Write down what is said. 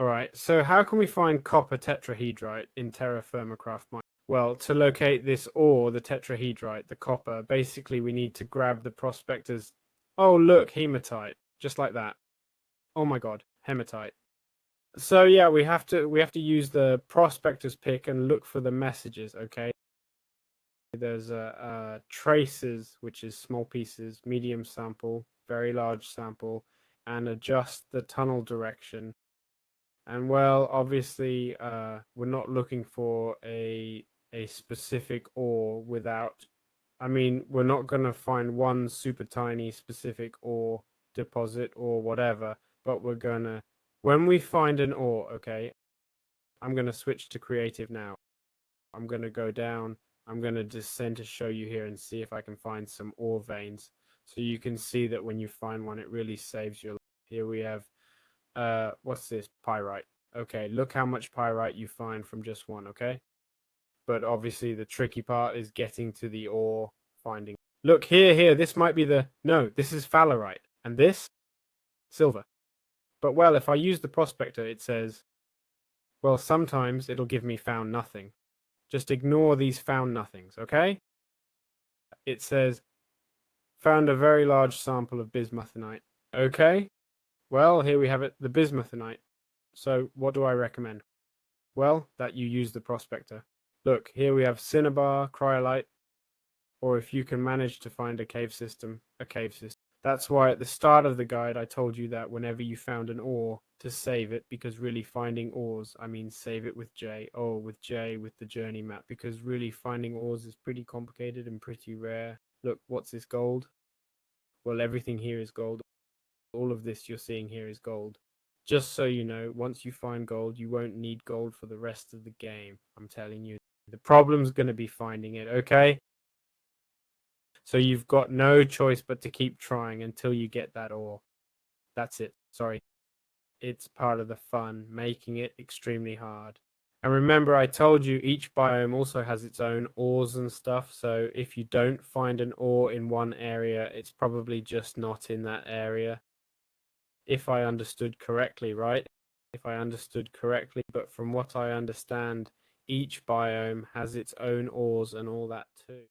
Alright, so how can we find copper tetrahedrite in TerraFirmaCraft mine? Well, to locate this ore, the tetrahedrite, the copper, basically we need to grab the prospector's... Oh, look, hematite. Just like that. Oh my god, hematite. So yeah, we have to use the prospector's pick and look for the messages, okay? There's traces, which is small pieces, medium sample, very large sample, and adjust the tunnel direction. And well, obviously, we're not looking for a specific ore without. I mean, we're not gonna find one super tiny specific ore deposit or whatever, but we're gonna when we find an ore, okay, I'm gonna switch to creative now. I'm gonna go down. I'm gonna descend to show you here and see if I can find some ore veins. So you can see that when you find one, it really saves your life. Here we have what's this? Pyrite. Okay, look how much pyrite you find from just one, okay? But obviously the tricky part is getting to the ore, finding. Look, here, this might be the... No, this is phallarite. And this? Silver. But well, if I use the prospector, it says, well, sometimes it'll give me found nothing. Just ignore these found nothings, okay? It says, found a very large sample of bismuthinite. Okay, well, here we have it, the bismuthinite. So what do I recommend? Well, that you use the prospector. Look, here we have cinnabar, cryolite, or if you can manage to find a cave system, a cave system. That's why at the start of the guide I told you that whenever you found an ore, to save it, because really finding ores, I mean save it with J, with J with the journey map, because really finding ores is pretty complicated and pretty rare. Look, what's this gold? Well, everything here is gold. All of this you're seeing here is gold. Just so you know, once you find gold, you won't need gold for the rest of the game. I'm telling you. The problem's going to be finding it, okay? So you've got no choice but to keep trying until you get that ore. That's it. Sorry. It's part of the fun, making it extremely hard. And remember, I told you each biome also has its own ores and stuff. So if you don't find an ore in one area, it's probably just not in that area. If I understood correctly, right? If I understood correctly, but from what I understand, each biome has its own ores and all that too.